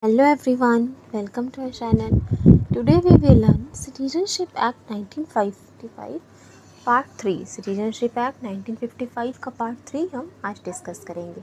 Hello everyone, welcome to our channel. Today we will learn Citizenship Act 1955 Part 3. Citizenship Act 1955 का Part 3 हम आज discuss करेंगे।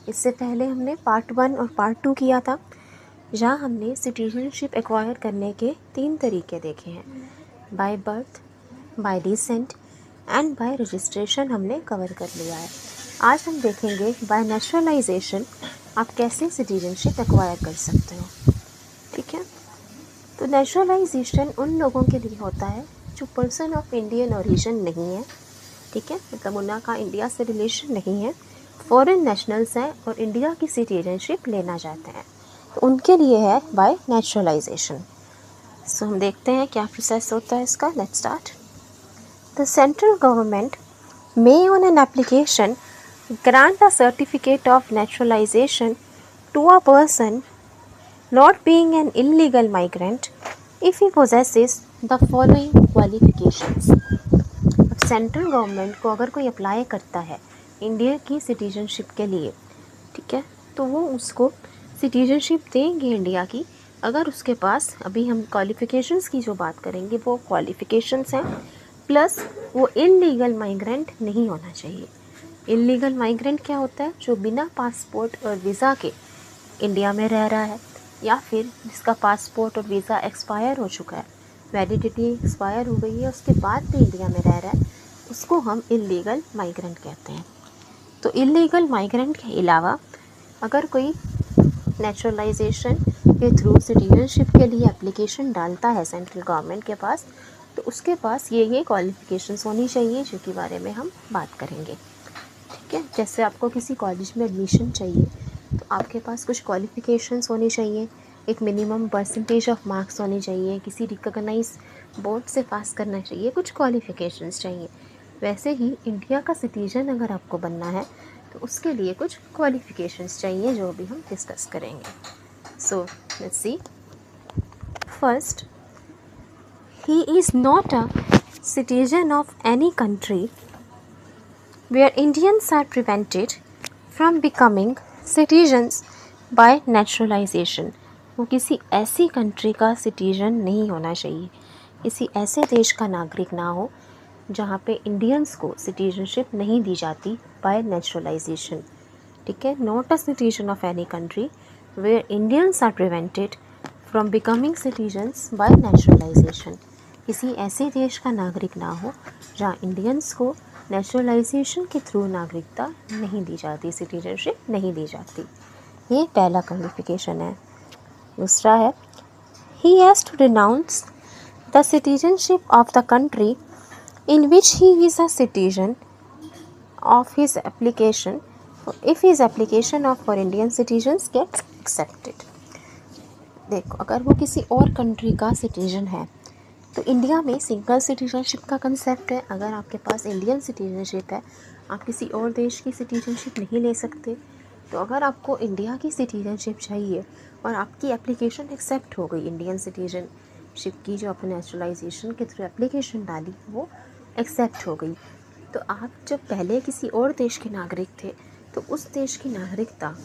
इससे पहले हमने Part 1 और Part 2 किया था, जहाँ हमने सिटीजनशिप एक्वायर करने के 3 तरीके देखे हैं। By birth, bye decent and bye registration हमने कवर कर लिया है। आज हम देखेंगे बाय नेचुरलाइजेशन आप कैसे सिटीजनशिप एक्वायर कर सकते हो। ठीक है, तो नेचुरलाइजेशन उन लोगों के लिए होता है जो पर्सन ऑफ इंडियन ओरिजिन नहीं है। ठीक है, मतलब उनका इंडिया से रिलेशन नहीं है, फॉरेन नेशनल्स हैं और इंडिया की सिटीजनशिप लेना चाहते हैं, तो उनके लिए है बाय नेचुरलाइजेशन। सो हम देखते हैं क्या प्रोसेस होता है इसका। Let's start. The central government may on an application grant a certificate of naturalization to a person not being an illegal migrant if he possesses the following qualifications। अब central government को अगर कोई apply करता है India की citizenship के लिए, ठीक है, तो वो उसको सिटीजनशिप देंगे इंडिया की अगर उसके पास, अभी हम क्वालिफ़िकेशंस की जो बात करेंगे वो क्वालिफ़िकेशंस हैं, प्लस वो इलीगल माइग्रेंट नहीं होना चाहिए। इलीगल माइग्रेंट क्या होता है? जो बिना पासपोर्ट और वीज़ा के इंडिया में रह रहा है, या फिर जिसका पासपोर्ट और वीज़ा एक्सपायर हो चुका है, वैलिडिटी एक्सपायर हो गई है, उसके बाद भी इंडिया में रह रहा है, उसको हम इलीगल माइग्रेंट कहते हैं। तो इलीगल माइग्रेंट के अलावा अगर कोई नेचुरलाइजेशन के थ्रू सिटीजनशिप के लिए एप्लीकेशन डालता है सेंट्रल गवर्नमेंट के पास, तो उसके पास ये क्वालिफ़िकेशंस होनी चाहिए, जो के बारे में हम बात करेंगे। ठीक है, जैसे आपको किसी कॉलेज में एडमिशन चाहिए तो आपके पास कुछ क्वालिफ़िकेशंस होनी चाहिए, एक मिनिमम परसेंटेज ऑफ मार्क्स होने चाहिए, किसी रिकॉग्नाइज बोर्ड से पास करना चाहिए, कुछ क्वालिफ़िकेशंस चाहिए। वैसे ही इंडिया का सिटीजन अगर आपको बनना है तो उसके लिए कुछ क्वालिफ़िकेशंस चाहिए, जो भी हम डिस्कस करेंगे। So let's see. First, he is not a citizen of any country where Indians are prevented from becoming citizens by naturalization। वो किसी ऐसी कंट्री का सिटीजन नहीं होना चाहिए, किसी ऐसे देश का नागरिक ना हो जहाँ पे इंडियंस को सिटीजनशिप नहीं दी जाती बाय नेचुरलाइजेशन। ठीक है, not a citizen of any country where Indians are prevented from becoming citizens by naturalisation. किसी ऐसे देश का नागरिक ना हो जहाँ इंडियंस को नेचुरलाइजेशन के थ्रू नागरिकता नहीं दी जाती, सिटीजनशिप नहीं दी जाती। ये पहला क्वालिफिकेशन है। दूसरा है, he has to renounce the citizenship of the country in which he is a citizen of his application if his application of for Indian citizens gets accepted. देखो, अगर वो किसी और कंट्री का सिटीजन है तो इंडिया में सिंगल सिटीजनशिप का कंसेप्ट है। अगर आपके पास इंडियन सिटीजनशिप है, आप किसी और देश की सिटीजनशिप नहीं ले सकते। तो अगर आपको इंडिया की सिटीजनशिप चाहिए और आपकी एप्लीकेशन एक्सेप्ट हो गई, इंडियन सिटीजनशिप की जो आपने नेचुरलाइजेशन के थ्रू एप्लीकेशन डाली वो एक्सेप्ट हो गई, तो आप जब पहले किसी और देश के नागरिक थे तो उस देश की नागरिकता,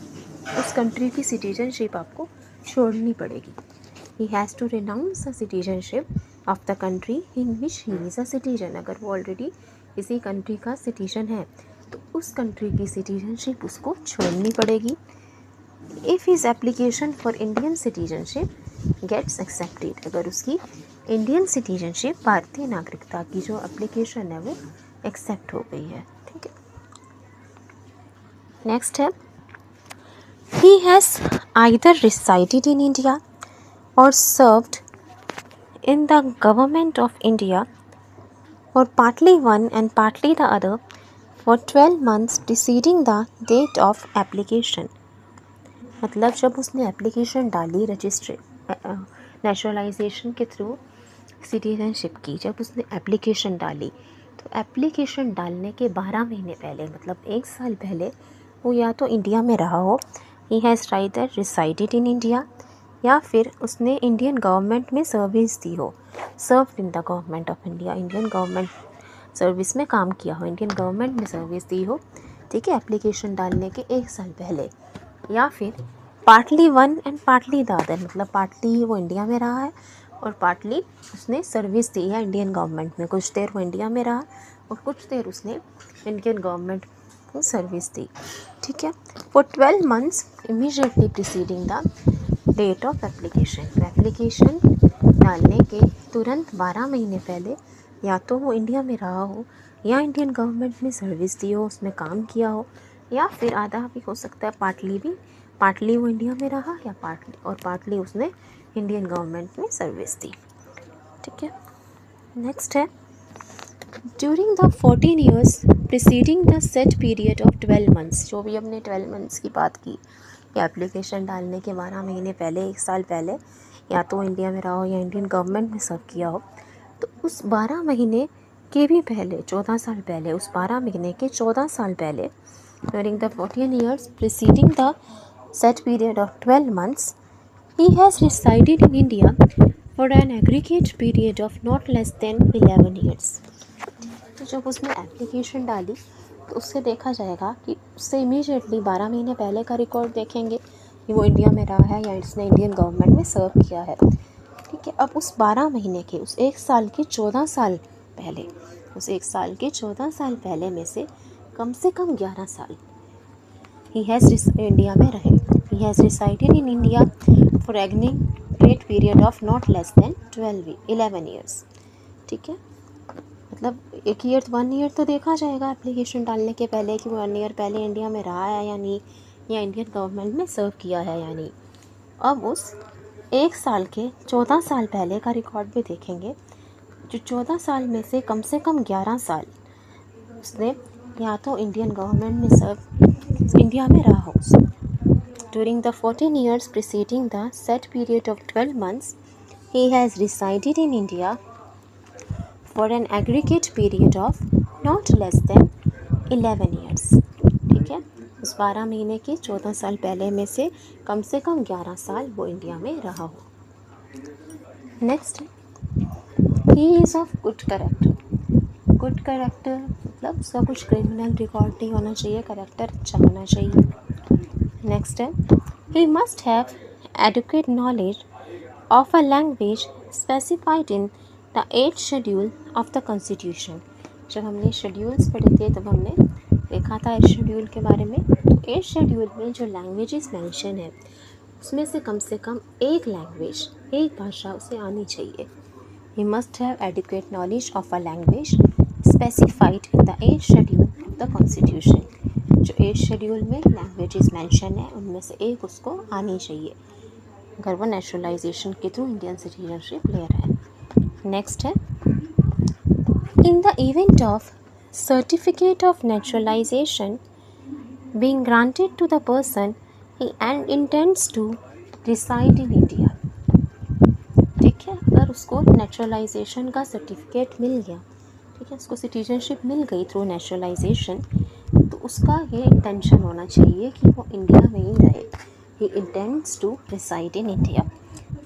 उस कंट्री की सिटीजनशिप आपको छोड़नी पड़ेगी। He has to renounce the citizenship of the country in which he is a citizen. अगर वो ऑलरेडी किसी कंट्री का सिटीजन है तो उस कंट्री की सिटीजनशिप उसको छोड़नी पड़ेगी। If his application for Indian citizenship gets accepted, अगर उसकी इंडियन सिटीजनशिप, भारतीय नागरिकता की जो एप्लीकेशन है वो एक्सेप्ट हो गई है। ठीक है, नेक्स्ट है, he has either resided in India or served in the government of India or partly one and partly the other for 12 months preceding the date of application। मतलब जब उसने एप्लीकेशन डाली नेचुरलाइजेशन के थ्रू सिटीजनशिप की, जब उसने application डाली तो एप्लीकेशन डालने के 12 महीने पहले, मतलब 1 साल पहले, वो या तो इंडिया में रहा हो, he has rather resided in India, या फिर उसने इंडियन गवर्नमेंट में सर्विस दी हो, serve in the government of India, Indian government service में काम किया हो, इंडियन गवर्नमेंट में सर्विस दी हो। ठीक है, एप्लीकेशन डालने के 1 साल पहले, या फिर partly one and partly the other, मतलब पार्टली वो इंडिया में रहा है और पार्टली उसने सर्विस दी है इंडियन गवर्नमेंट में। कुछ देर वो इंडिया में रहा और कुछ देर उसने इंडियन गवर्नमेंट को सर्विस दी, ठीक है। For 12 months immediately preceding the date of application, application डालने के तुरंत 12 महीने पहले या तो वो इंडिया में रहा हो या इंडियन गवर्नमेंट में सर्विस दी हो, उसमें काम किया हो, या फिर आधा भी हो सकता है, पार्टली वो इंडिया में रहा या पार्टली उसने इंडियन गवर्नमेंट में सर्विस दी, ठीक है। नेक्स्ट है during the 14 years preceding the set period of 12 months, जो भी हमने 12 months की बात की कि एप्लीकेशन डालने के 12 महीने पहले, 1 साल पहले या तो इंडिया में रहा हो या इंडियन गवर्नमेंट में सर्व किया हो, तो उस 12 महीने के भी पहले 14 साल पहले, उस 12 महीने के 14 साल पहले during the 14 years preceding the set period of 12 months, he has resided in India for an aggregate period of not less than 11 years. तो जब उसने एप्लीकेशन डाली तो उससे देखा जाएगा कि उससे इमीडिएटली 12 महीने पहले का रिकॉर्ड देखेंगे कि वो इंडिया में रहा है या इसने इंडियन गवर्नमेंट में सर्व किया है, ठीक है। अब उस 12 महीने के उस 1 साल के 14 साल पहले, उस 1 साल के 14 साल पहले में से कम 11 साल इंडिया में रहे। He has resided in India for aggregate period of not less than 11 years, ठीक है। मतलब 1 ईयर तो देखा जाएगा एप्लीकेशन डालने के पहले कि वो 1 ईयर पहले इंडिया में रहा है या नहीं, या इंडियन गवर्नमेंट में सर्व किया है या नहीं। अब उस 1 साल के 14 साल पहले का रिकॉर्ड भी देखेंगे, जो 14 साल में से कम 11 साल उसने या तो इंडियन गवर्नमेंट में सर्व इंडिया में रहा हो। During the 14 years preceding the set period of 12 months, he has resided in India for an aggregate period of not less than 11 years, ठीक है। उस 12 महीने के 14 साल पहले में से कम 11 साल वो इंडिया में रहा हो। Next, he is of good character. Good character मतलब उसका कुछ क्रिमिनल रिकॉर्ड नहीं होना चाहिए, करेक्टर अच्छा होना चाहिए। नेक्स्ट है he must have adequate knowledge of a language specified in the 8th schedule of the constitution. जब हमने शेड्यूल्स पढ़े थे तब हमने देखा था इस शेड्यूल के बारे में। तो 8th शेड्यूल में जो लैंग्वेजेस मेंशन है उसमें से कम एक लैंग्वेज, एक भाषा उसे आनी चाहिए। he must have adequate knowledge of a language specified in the 8th schedule of the constitution. जो 8th शेड्यूल में लैंग्वेजेस मेंशन है उनमें से एक उसको आनी चाहिए अगर वो नेचुरलाइजेशन के थ्रू इंडियन सिटीजनशिप ले रहा है। नेक्स्ट है in the event of certificate of naturalisation being granted to the person he and intends to reside in India, ठीक है। अगर उसको नेचुरलाइजेशन का सर्टिफिकेट मिल गया, ठीक है, उसको सिटीजनशिप मिल गई थ्रू नेचुरलाइजेशन, तो उसका ये इंटेंशन होना चाहिए कि वो इंडिया में ही रहे। He intends to reside in India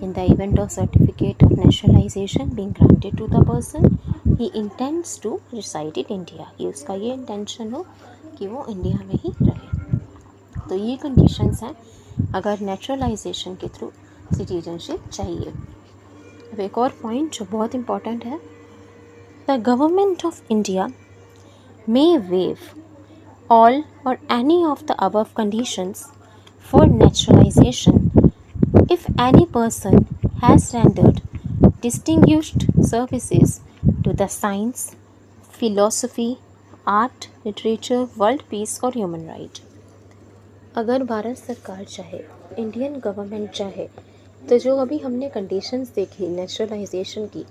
in the event of certificate of naturalisation being granted to the person he intends to reside in India, ये उसका ये इंटेंशन हो कि वो इंडिया में ही रहे। तो ये कंडीशंस हैं अगर नेचुरलाइजेशन के थ्रू सिटीजनशिप चाहिए। अब एक और पॉइंट जो बहुत इम्पॉर्टेंट है, the government of India may waive all or any of the above conditions for naturalization if any person has rendered distinguished services to the science, philosophy, art, literature, world peace or human right. अगर भारत सरकार चाहे, Indian government चाहे, तो जो अभी हमने conditions देखी naturalisation की,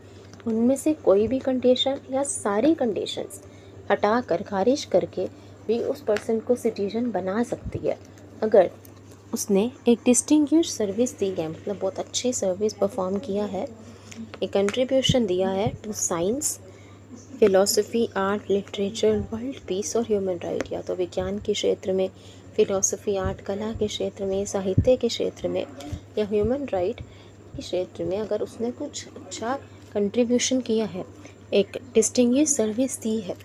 उनमें से कोई भी कंडीशन या सारी कंडीशंस हटा कर खारिज करके भी उस पर्सन को सिटीजन बना सकती है अगर उसने एक डिस्टिंग्विश सर्विस दी है, मतलब बहुत अच्छी सर्विस परफॉर्म किया है, एक कंट्रीब्यूशन दिया है to science, philosophy, art, literature, world peace और ह्यूमन राइट, या तो विज्ञान के क्षेत्र में, फिलॉसफी, आर्ट, कला के क्षेत्र में, साहित्य के क्षेत्र में या ह्यूमन राइट के क्षेत्र में अगर उसने कुछ अच्छा कंट्रीब्यूशन किया है, एक डिस्टिंग्विश सर्विस दी है,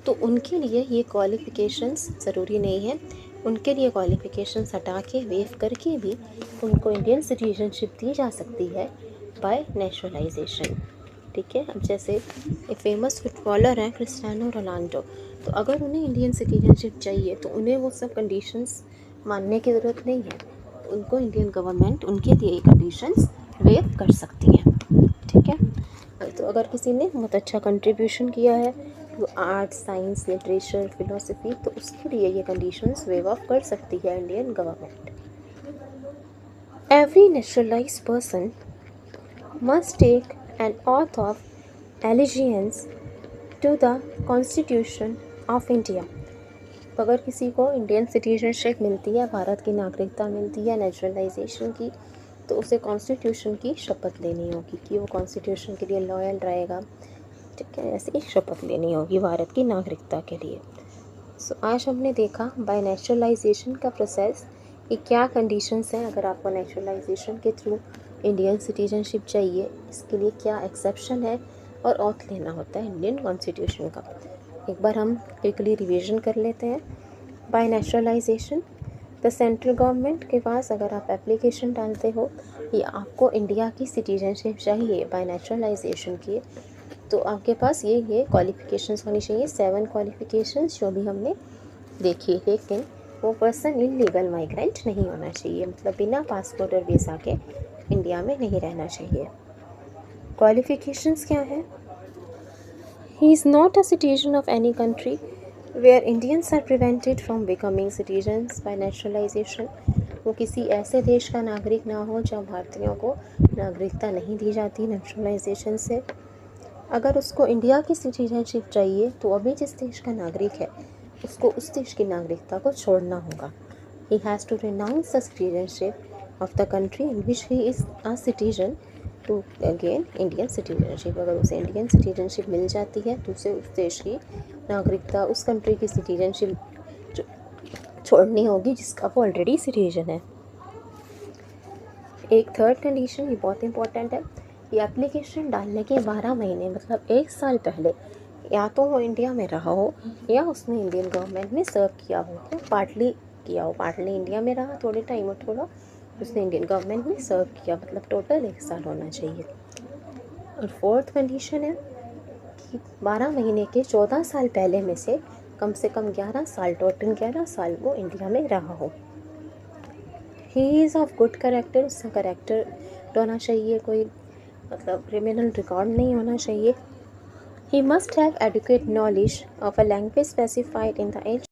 तो उनके लिए ये क्वालिफ़िकेशंस ज़रूरी नहीं है उनके लिए क्वालिफ़िकेशंस हटा के वेव करके भी उनको इंडियन सिटीजनशिप दी जा सकती है बाय नेचुरलाइजेशन। ठीक है, अब जैसे एक फेमस फुटबॉलर हैं क्रिस्टियानो रोनाल्डो, तो अगर उन्हें इंडियन सिटीजनशिप चाहिए तो उन्हें वो सब कंडीशंस मानने की ज़रूरत नहीं है, तो उनको इंडियन गवर्नमेंट उनके लिए कंडीशंस वेव कर सकती है। ठीक है, तो अगर किसी ने बहुत अच्छा कंट्रीब्यूशन किया है तो आर्ट, साइंस, लिटरेचर, फिलोसफी, तो उसके लिए ये कंडीशंस वेव ऑफ कर सकती है Indian government. Every naturalised person must take an oath of allegiance to the Constitution of India। तो अगर किसी को इंडियन सिटीजनशिप मिलती है, भारत की नागरिकता मिलती है नेचुरलाइजेशन की, तो उसे कॉन्स्टिट्यूशन की शपथ लेनी होगी कि वो कॉन्स्टिट्यूशन के लिए लॉयल रहेगा। ठीक है, ऐसे एक शपथ लेनी होगी भारत की नागरिकता के लिए। सो आज हमने देखा बाय नेचुरलाइजेशन का प्रोसेस कि क्या कंडीशंस हैं अगर आपको नेचुरलाइजेशन के थ्रू इंडियन सिटीजनशिप चाहिए, इसके लिए क्या एक्सेप्शन है और ऑथ लेना होता है इंडियन कॉन्स्टिट्यूशन का। एक बार हम क्विकली रिवीजन कर लेते हैं। Bye naturalisation the central government के पास अगर आप एप्लीकेशन डालते हो या आपको इंडिया की सिटीजनशिप चाहिए बाय नेचुरलाइजेशन की, तो आपके पास ये क्वालिफ़िकेशंस होनी चाहिए, 7 क्वालिफ़िकेशंस जो भी हमने देखी। लेकिन वो पर्सन इलीगल माइग्रेंट नहीं होना चाहिए, मतलब बिना पासपोर्ट और वीज़ा के इंडिया में नहीं रहना चाहिए। क्वालिफ़िकेशंस क्या है? He is not a citizen of any country where Indians are prevented from becoming citizens by naturalisation. वो किसी ऐसे देश का नागरिक ना हो जहाँ भारतीयों को नागरिकता नहीं दी जाती नेचुरलाइजेशन से। अगर उसको इंडिया की सिटीजनशिप चाहिए तो अभी जिस देश का नागरिक है उसको उस देश की नागरिकता को छोड़ना होगा। He has to renounce the citizenship of the country in which he is a citizen to again Indian citizenship. अगर उसे इंडियन सिटीजनशिप मिल जाती है तो उसे उस देश की नागरिकता, उस कंट्री की सिटीजनशिप छोड़नी होगी जिसका वो ऑलरेडी सिटीजन है। एक थर्ड कंडीशन, ये बहुत इंपॉर्टेंट है, ये एप्लीकेशन डालने के 12 महीने मतलब 1 साल पहले या तो वो इंडिया में रहा हो या उसने इंडियन गवर्नमेंट में सर्व किया हो, या पार्टली किया हो, पार्टली इंडिया में रहा थोड़े टाइम और थोड़ा उसने इंडियन गवर्नमेंट में सर्व किया, मतलब टोटल 1 साल होना चाहिए। और फोर्थ कंडीशन है कि 12 महीने के 14 साल पहले में से कम 11 साल, टोटल 11 साल वो इंडिया में रहा हो। He is of good character, उसका करेक्टर होना चाहिए, कोई मतलब क्रिमिनल रिकॉर्ड नहीं होना चाहिए। He must have adequate knowledge of a language specified in the